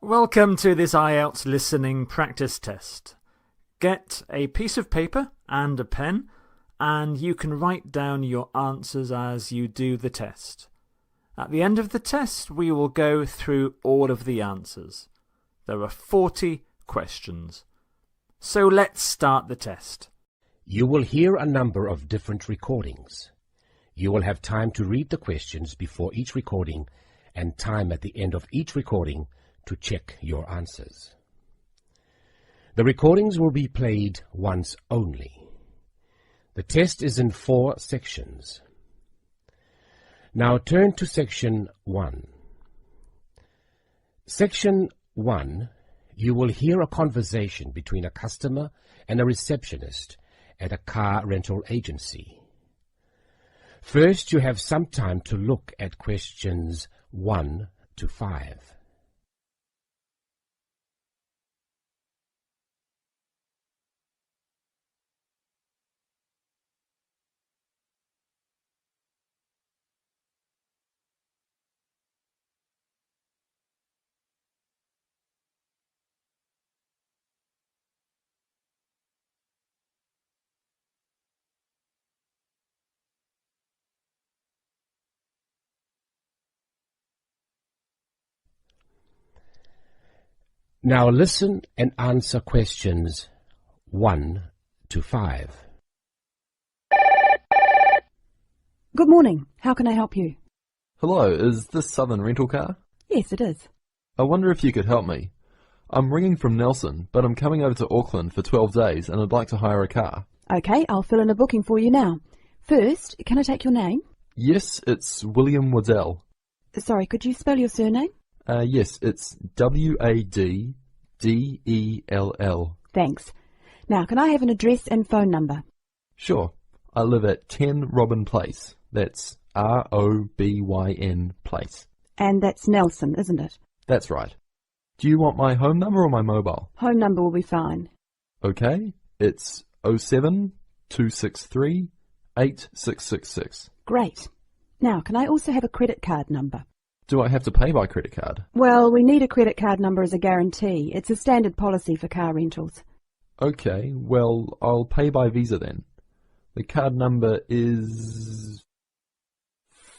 Welcome to this IELTS listening practice test. Get a piece of paper and a pen, and you can write down your answers as you do the test. At the end of the test, we will go through all of the answers. There are 40 questions. So let's start the test. You will hear a number of different recordings. You will have time to read the questions before each recording and time at the end of each recording to check your answers. The recordings will be played once only. The test is in 4 sections. Now turn to Section 1. Section 1, you will hear a conversation between a customer and a receptionist at a car rental agency. First, you have some time to look at questions 1 to 5. Now listen and answer questions 1 to 5. Good morning. How can I help you? Hello, is this Southern Rental Car? Yes, it is. I wonder if you could help me. I'm ringing from Nelson, but I'm coming over to Auckland for 12 days and I'd like to hire a car. Okay, I'll fill in a booking for you now. First, can I take your name? Yes, it's William Waddell. Sorry, could you spell your surname? Yes, it's Waddell. Thanks. Now, can I have an address and phone number? Sure. I live at 10 Robin Place. That's Robyn Place. And that's Nelson, isn't it? That's right. Do you want my home number or my mobile? Home number will be fine. Okay, it's 07263 8666. Great. Now, can I also have a credit card number? Do I have to pay by credit card? Well, we need a credit card number as a guarantee. It's a standard policy for car rentals. Okay, well, I'll pay by Visa then. The card number is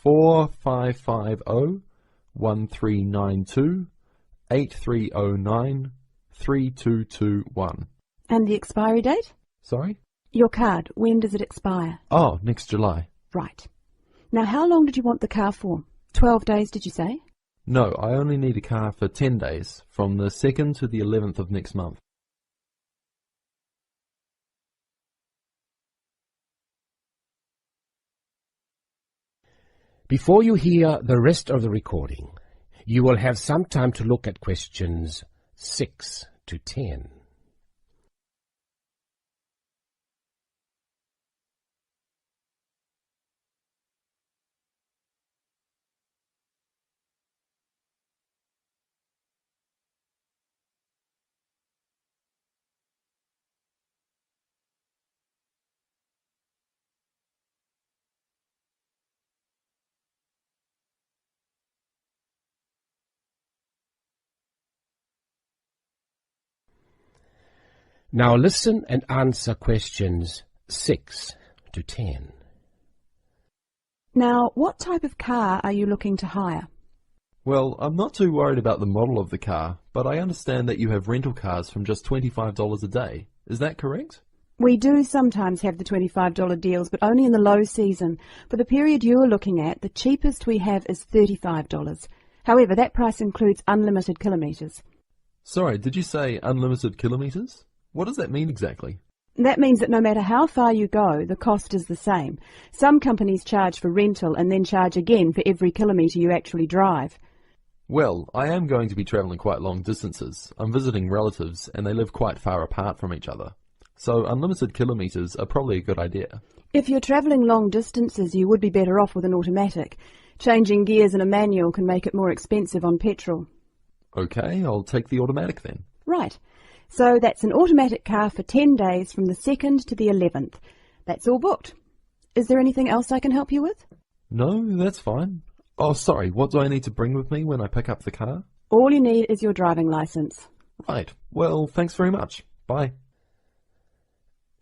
4550-1392-8309-3221. And the expiry date? Sorry? Your card, when does it expire? Oh, next July. Right. Now, how long did you want the car for? 12 days, did you say? No, I only need a car for 10 days, from the 2nd to the 11th of next month. Before you hear the rest of the recording, you will have some time to look at questions 6 to 10. Now listen and answer questions 6 to 10. Now, what type of car are you looking to hire? Well, I'm not too worried about the model of the car, but I understand that you have rental cars from just $25 a day. Is that correct? We do sometimes have the $25 deals, but only in the low season. For the period you are looking at, the cheapest we have is $35. However, that price includes unlimited kilometres. Sorry, did you say unlimited kilometres? What does that mean exactly? That means that no matter how far you go, the cost is the same. Some companies charge for rental and then charge again for every kilometre you actually drive. Well, I am going to be travelling quite long distances. I'm visiting relatives and they live quite far apart from each other. So unlimited kilometres are probably a good idea. If you're travelling long distances, you would be better off with an automatic. Changing gears in a manual can make it more expensive on petrol. Okay, I'll take the automatic then. Right. So that's an automatic car for 10 days from the 2nd to the 11th. That's all booked. Is there anything else I can help you with? No, that's fine. Oh, sorry, what do I need to bring with me when I pick up the car? All you need is your driving licence. Right. Well, thanks very much. Bye.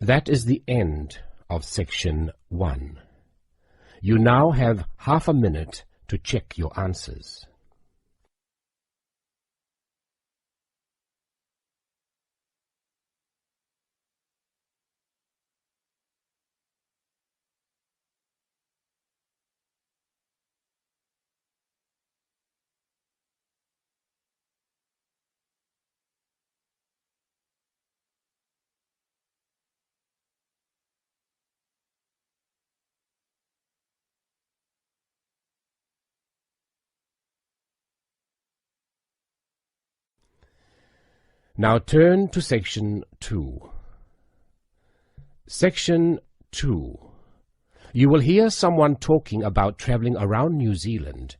That is the end of section 1. You now have half a minute to check your answers. Now turn to section 2. Section 2. You will hear someone talking about travelling around New Zealand.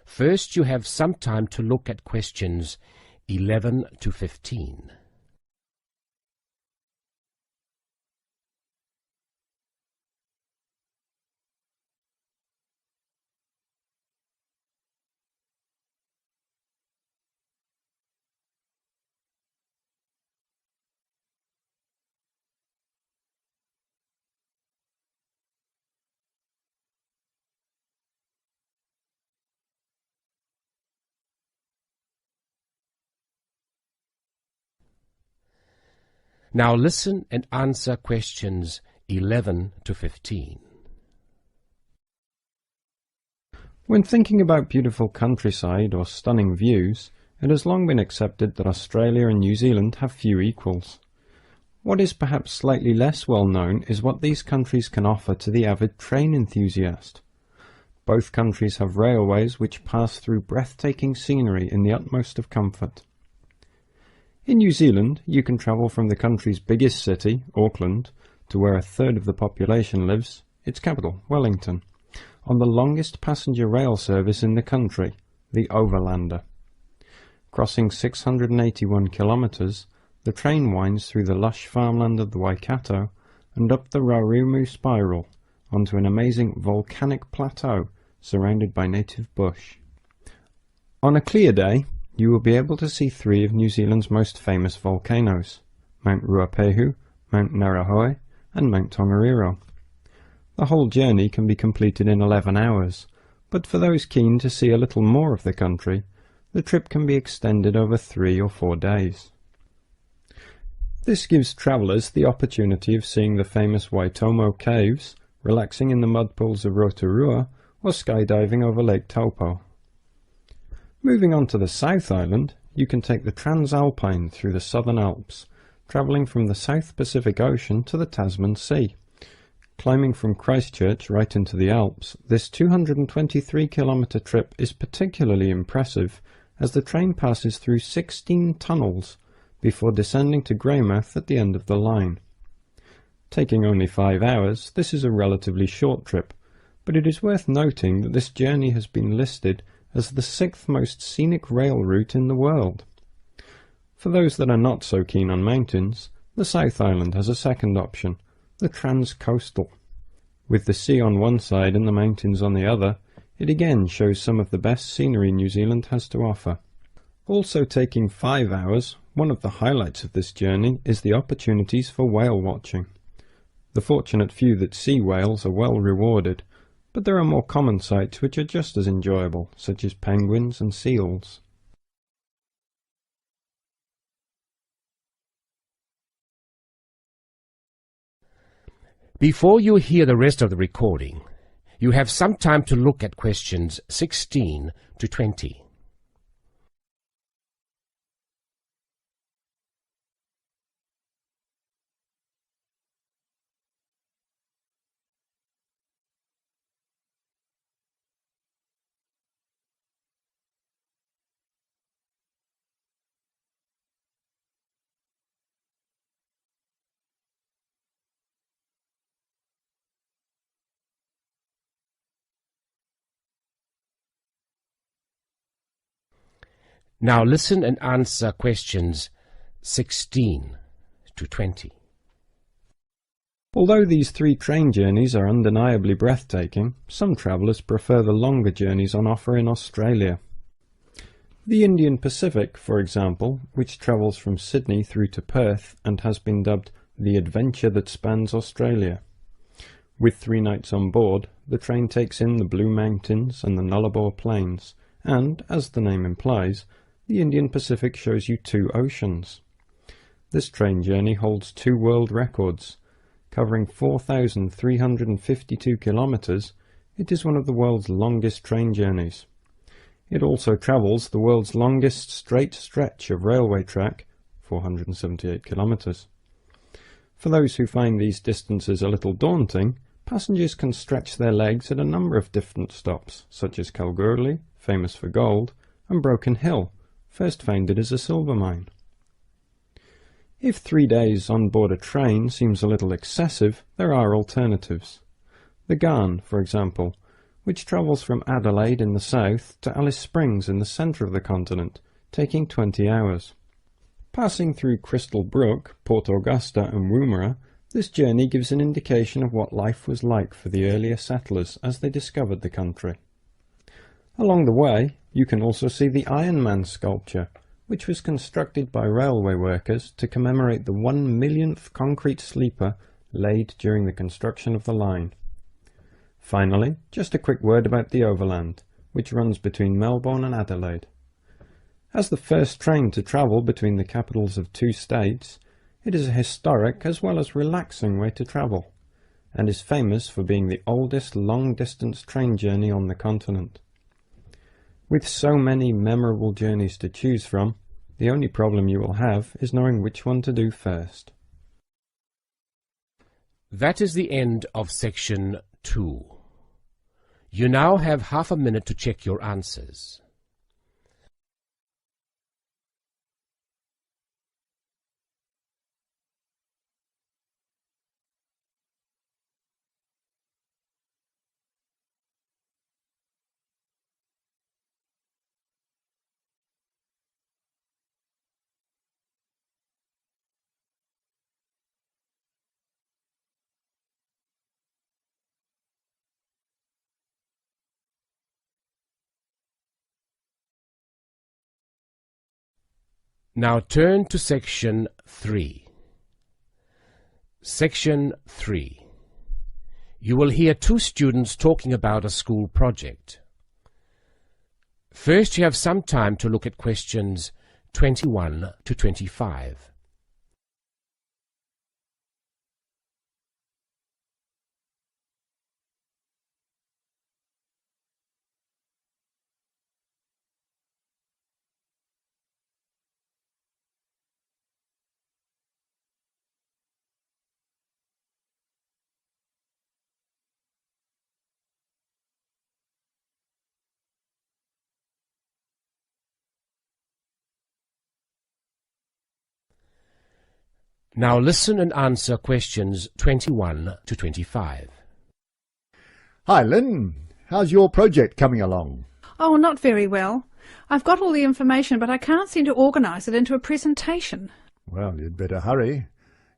First, you have some time to look at questions 11 to 15. Now listen and answer questions 11 to 15. When thinking about beautiful countryside or stunning views, it has long been accepted that Australia and New Zealand have few equals. What is perhaps slightly less well known is what these countries can offer to the avid train enthusiast. Both countries have railways which pass through breathtaking scenery in the utmost of comfort. In New Zealand, you can travel from the country's biggest city, Auckland, to where a third of the population lives, its capital, Wellington, on the longest passenger rail service in the country, the Overlander. Crossing 681 kilometres, the train winds through the lush farmland of the Waikato and up the Raurumu spiral onto an amazing volcanic plateau surrounded by native bush. On a clear day, you will be able to see 3 of New Zealand's most famous volcanoes, Mount Ruapehu, Mount Ngauruhoe and Mount Tongariro. The whole journey can be completed in 11 hours, but for those keen to see a little more of the country, the trip can be extended over 3 or 4 days. This gives travellers the opportunity of seeing the famous Waitomo caves, relaxing in the mud pools of Rotorua, or skydiving over Lake Taupo. Moving on to the South Island, you can take the Transalpine through the Southern Alps, travelling from the South Pacific Ocean to the Tasman Sea. Climbing from Christchurch right into the Alps, this 223-kilometre trip is particularly impressive as the train passes through 16 tunnels before descending to Greymouth at the end of the line. Taking only 5 hours, this is a relatively short trip, but it is worth noting that this journey has been listed as the 6th most scenic rail route in the world. For those that are not so keen on mountains, the South Island has a second option, the Trans-Coastal. With the sea on one side and the mountains on the other, it again shows some of the best scenery New Zealand has to offer. Also taking 5 hours, one of the highlights of this journey is the opportunities for whale watching. The fortunate few that see whales are well rewarded, but there are more common sights which are just as enjoyable, such as penguins and seals. Before you hear the rest of the recording, you have some time to look at questions 16 to 20. Now listen and answer questions 16 to 20. Although these 3 train journeys are undeniably breathtaking, some travellers prefer the longer journeys on offer in Australia. The Indian Pacific, for example, which travels from Sydney through to Perth and has been dubbed the adventure that spans Australia. With 3 nights on board, the train takes in the Blue Mountains and the Nullarbor Plains, and, as the name implies, the Indian Pacific shows you 2 oceans. This train journey holds 2 world records. Covering 4,352 kilometres, it is one of the world's longest train journeys. It also travels the world's longest straight stretch of railway track, 478 kilometres. For those who find these distances a little daunting, passengers can stretch their legs at a number of different stops, such as Kalgoorlie, famous for gold, and Broken Hill, first founded as a silver mine. If 3 days on board a train seems a little excessive, there are alternatives. The Ghan, for example, which travels from Adelaide in the south to Alice Springs in the centre of the continent, taking 20 hours. Passing through Crystal Brook, Port Augusta and Woomera, this journey gives an indication of what life was like for the earlier settlers as they discovered the country. Along the way, you can also see the Iron Man sculpture, which was constructed by railway workers to commemorate the 1 millionth concrete sleeper laid during the construction of the line. Finally, just a quick word about the Overland, which runs between Melbourne and Adelaide. As the first train to travel between the capitals of 2 states, it is a historic as well as relaxing way to travel, and is famous for being the oldest long-distance train journey on the continent. With so many memorable journeys to choose from, the only problem you will have is knowing which one to do first. That is the end of section 2. You now have half a minute to check your answers. Now turn to section 3. Section 3. You will hear 2 students talking about a school project. First, you have some time to look at questions 21 to 25. Now listen and answer questions 21 to 25. Hi, Lynn. How's your project coming along? Oh, not very well. I've got all the information, but I can't seem to organise it into a presentation. Well, you'd better hurry.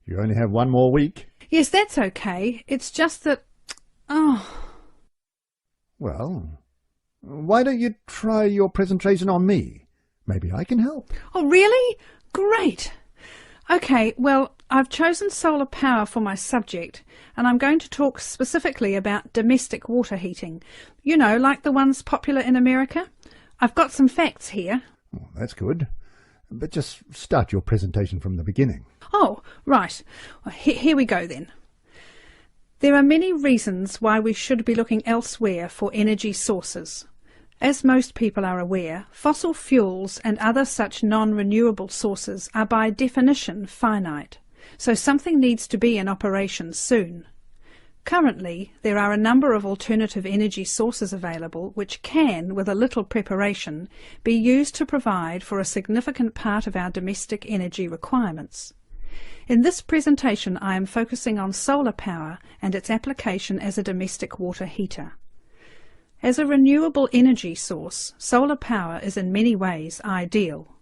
You only have 1 more week. Yes, that's okay. It's just that... Oh. Well, why don't you try your presentation on me? Maybe I can help. Oh, really? Great. OK, well, I've chosen solar power for my subject, and I'm going to talk specifically about domestic water heating. You know, like the ones popular in America. I've got some facts here. Oh, that's good. But just start your presentation from the beginning. Oh, right. Well, here we go then. There are many reasons why we should be looking elsewhere for energy sources. As most people are aware, fossil fuels and other such non-renewable sources are by definition finite, so something needs to be in operation soon. Currently, there are a number of alternative energy sources available which can, with a little preparation, be used to provide for a significant part of our domestic energy requirements. In this presentation, I am focusing on solar power and its application as a domestic water heater. As a renewable energy source, solar power is in many ways ideal.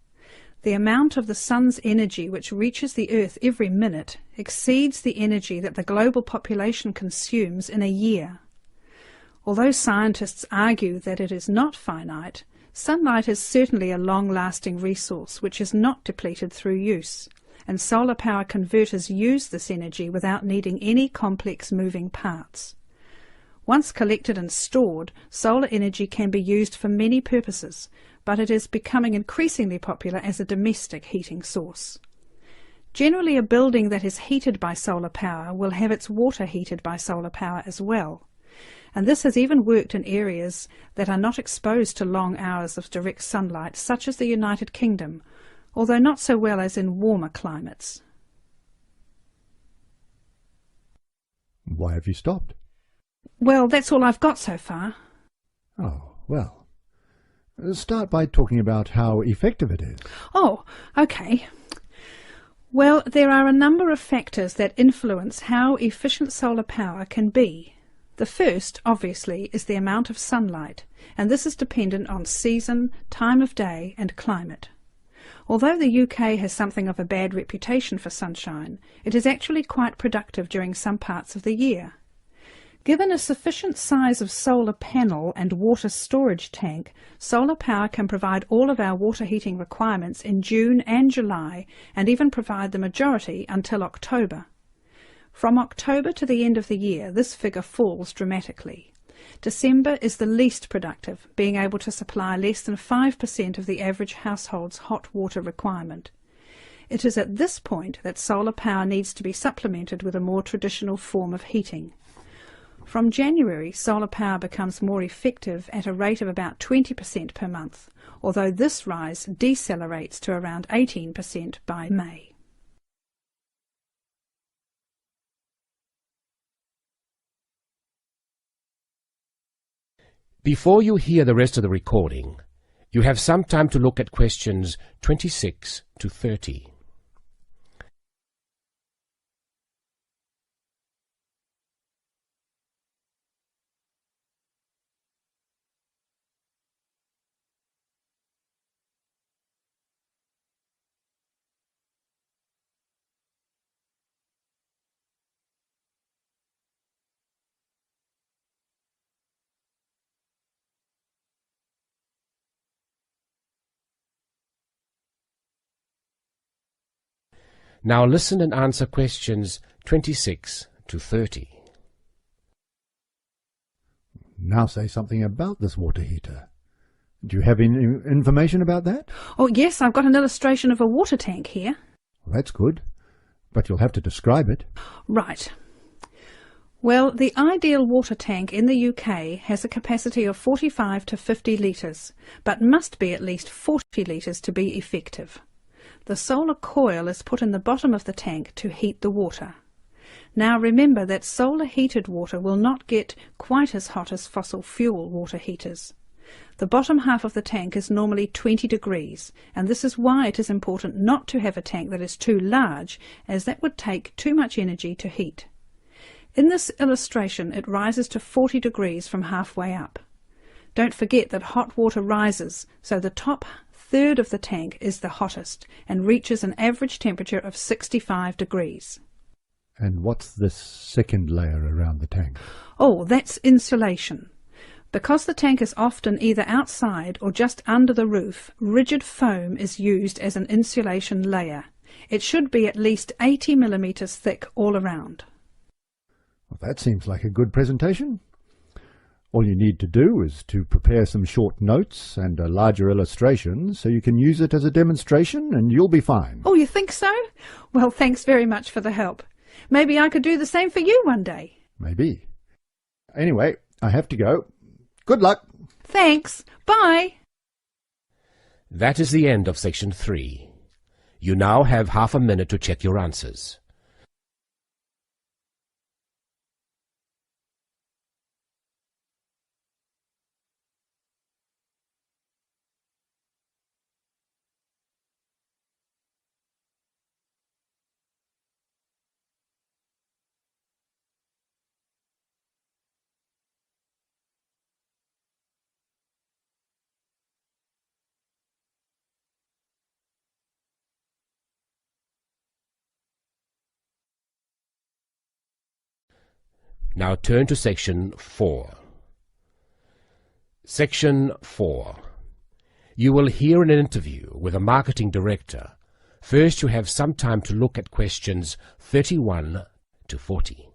The amount of the sun's energy which reaches the Earth every minute exceeds the energy that the global population consumes in a year. Although scientists argue that it is not finite, Sunlight is certainly a long-lasting resource which is not depleted through use, and solar power converters use this energy without needing any complex moving parts. Once collected and stored, solar energy can be used for many purposes, but it is becoming increasingly popular as a domestic heating source. Generally, a building that is heated by solar power will have its water heated by solar power as well, and this has even worked in areas that are not exposed to long hours of direct sunlight, such as the United Kingdom, although not so well as in warmer climates. Why have you stopped? Well, that's all I've got so far. Oh, well. Start by talking about how effective it is. Oh, okay. Well, there are a number of factors that influence how efficient solar power can be. The first, obviously, is the amount of sunlight, and this is dependent on season, time of day, and climate. Although the UK has something of a bad reputation for sunshine, it is actually quite productive during some parts of the year. Given a sufficient size of solar panel and water storage tank, solar power can provide all of our water heating requirements in June and July, and even provide the majority until October. From October to the end of the year, this figure falls dramatically. December is the least productive, being able to supply less than 5% of the average household's hot water requirement. It is at this point that solar power needs to be supplemented with a more traditional form of heating. From January, solar power becomes more effective at a rate of about 20% per month, although this rise decelerates to around 18% by May. Before you hear the rest of the recording, you have some time to look at questions 26 to 30. Now listen and answer questions 26 to 30. Now say something about this water heater. Do you have any information about that? Oh yes, I've got an illustration of a water tank here. Well, that's good, but you'll have to describe it. Right. Well, the ideal water tank in the UK has a capacity of 45 to 50 litres, but must be at least 40 litres to be effective. The solar coil is put in the bottom of the tank to heat the water. Now remember that solar heated water will not get quite as hot as fossil fuel water heaters. The bottom half of the tank is normally 20 degrees, and this is why it is important not to have a tank that is too large, as that would take too much energy to heat. In this illustration it rises to 40 degrees from halfway up. Don't forget that hot water rises, so the top third of the tank is the hottest and reaches an average temperature of 65 degrees. And what's this second layer around the tank? Oh, that's insulation. Because the tank is often either outside or just under the roof, rigid foam is used as an insulation layer. It should be at least 80 millimetres thick all around. Well, that seems like a good presentation. All you need to do is to prepare some short notes and a larger illustration so you can use it as a demonstration and you'll be fine. Oh, you think so? Well, thanks very much for the help. Maybe I could do the same for you one day. Maybe. Anyway, I have to go. Good luck. Thanks. Bye. That is the end of section 3. You now have half a minute to check your answers. Now turn to section 4. Section 4. You will hear an interview with a marketing director. First, you have some time to look at questions 31 to 40.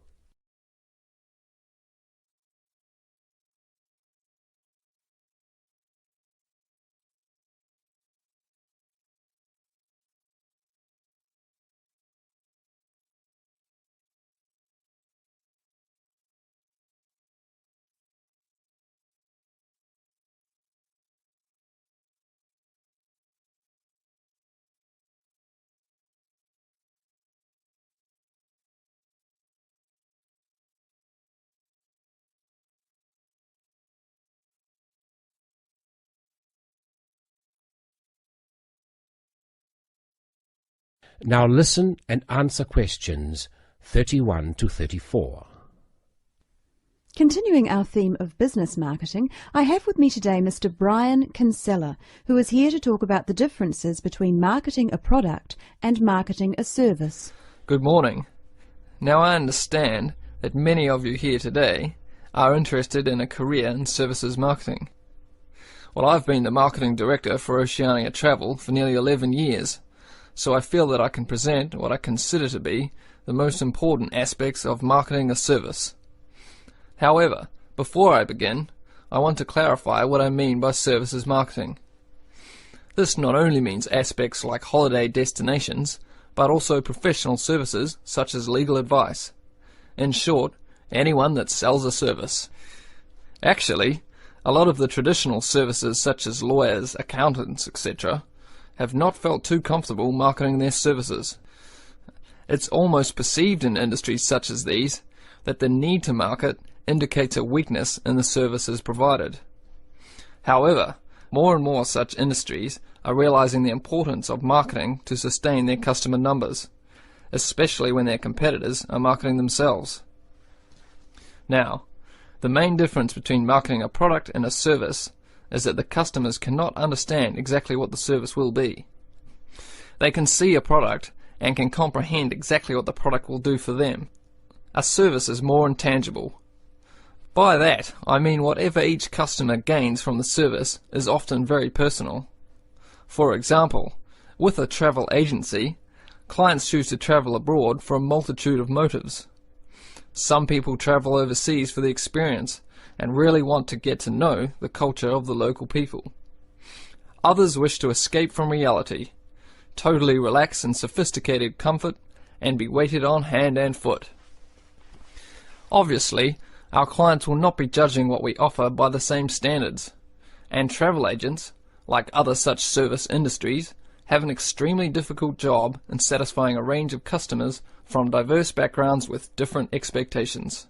Now listen and answer questions 31 to 34. Continuing our theme of business marketing, I have with me today Mr. Brian Kinsella, who is here to talk about the differences between marketing a product and marketing a service. Good morning. Now I understand that many of you here today are interested in a career in services marketing. Well, I've been the marketing director for Oceania Travel for nearly 11 years, so I feel that I can present what I consider to be the most important aspects of marketing a service. However, before I begin, I want to clarify what I mean by services marketing. This not only means aspects like holiday destinations, but also professional services such as legal advice. In short, anyone that sells a service. Actually, a lot of the traditional services such as lawyers, accountants, etc. have not felt too comfortable marketing their services. It's almost perceived in industries such as these that the need to market indicates a weakness in the services provided. However, more and more such industries are realizing the importance of marketing to sustain their customer numbers, especially when their competitors are marketing themselves. Now, the main difference between marketing a product and a service is that the customers cannot understand exactly what the service will be. They can see a product and can comprehend exactly what the product will do for them. A service is more intangible. By that, I mean whatever each customer gains from the service is often very personal. For example, with a travel agency, clients choose to travel abroad for a multitude of motives. Some people travel overseas for the experience and really want to get to know the culture of the local people. Others wish to escape from reality, totally relax in sophisticated comfort, and be waited on hand and foot. Obviously, our clients will not be judging what we offer by the same standards, and travel agents, like other such service industries, have an extremely difficult job in satisfying a range of customers from diverse backgrounds with different expectations.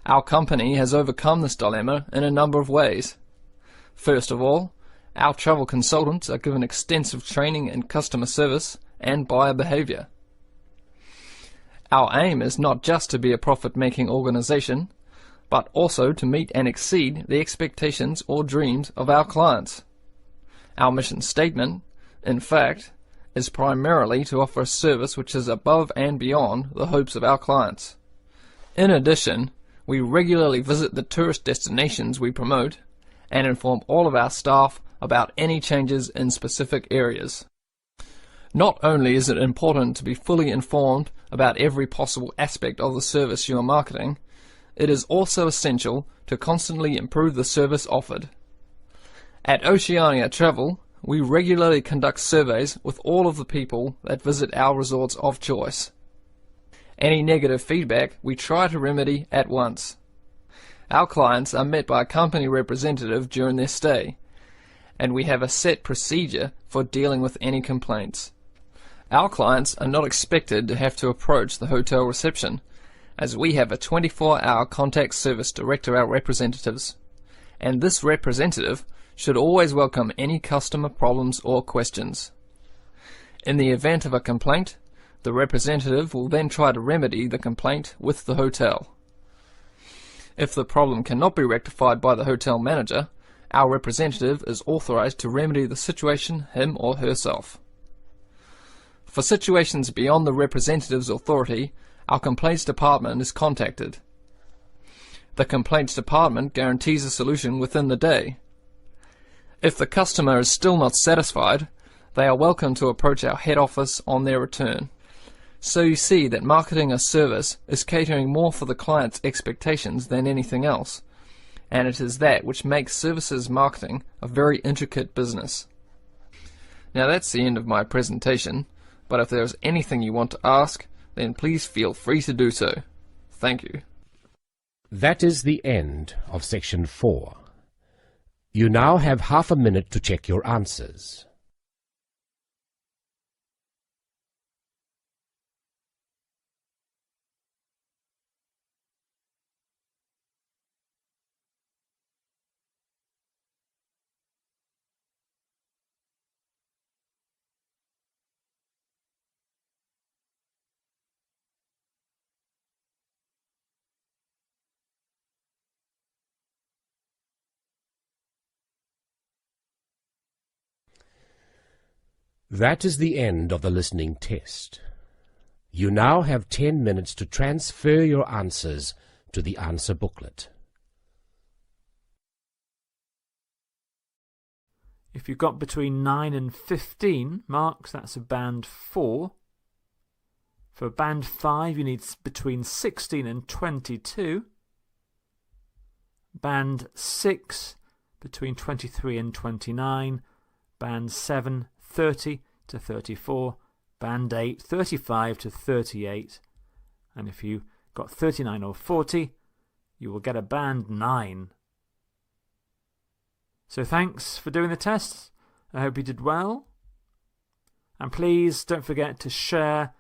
Our company has overcome this dilemma in a number of ways. First of all, our travel consultants are given extensive training in customer service and buyer behavior. Our aim is not just to be a profit-making organization, but also to meet and exceed the expectations or dreams of our clients. Our mission statement, in fact, is primarily to offer a service which is above and beyond the hopes of our clients. In addition, we regularly visit the tourist destinations we promote and inform all of our staff about any changes in specific areas. Not only is it important to be fully informed about every possible aspect of the service you are marketing, it is also essential to constantly improve the service offered. At Oceania Travel, we regularly conduct surveys with all of the people that visit our resorts of choice. Any negative feedback we try to remedy at once. Our clients are met by a company representative during their stay, and we have a set procedure for dealing with any complaints. Our clients are not expected to have to approach the hotel reception, as we have a 24-hour contact service direct to our representatives, and this representative should always welcome any customer problems or questions. In the event of a complaint, the representative will then try to remedy the complaint with the hotel. If the problem cannot be rectified by the hotel manager, our representative is authorized to remedy the situation him or herself. For situations beyond the representative's authority, our complaints department is contacted. The complaints department guarantees a solution within the day. If the customer is still not satisfied, they are welcome to approach our head office on their return. So you see that marketing a service is catering more for the client's expectations than anything else, and it is that which makes services marketing a very intricate business. Now that's the end of my presentation, but if there is anything you want to ask, then please feel free to do so. Thank you. That is the end of section 4. You now have half a minute to check your answers. That is the end of the listening test. You now have 10 minutes to transfer your answers to the answer booklet. If you've got between 9 and 15 marks, that's a band 4. For band 5, you need between 16 and 22. Band 6, between 23 and 29. Band 7, 30 to 34. Band 8, 35 to 38. And if you got 39 or 40, you will get a band 9. So thanks for doing the tests. I hope you did well. And please don't forget to share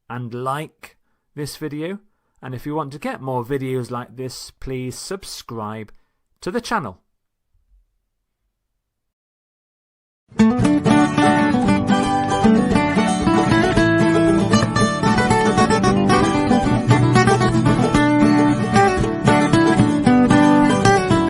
and like this video. And if you want to get more videos like this, please subscribe to the channel.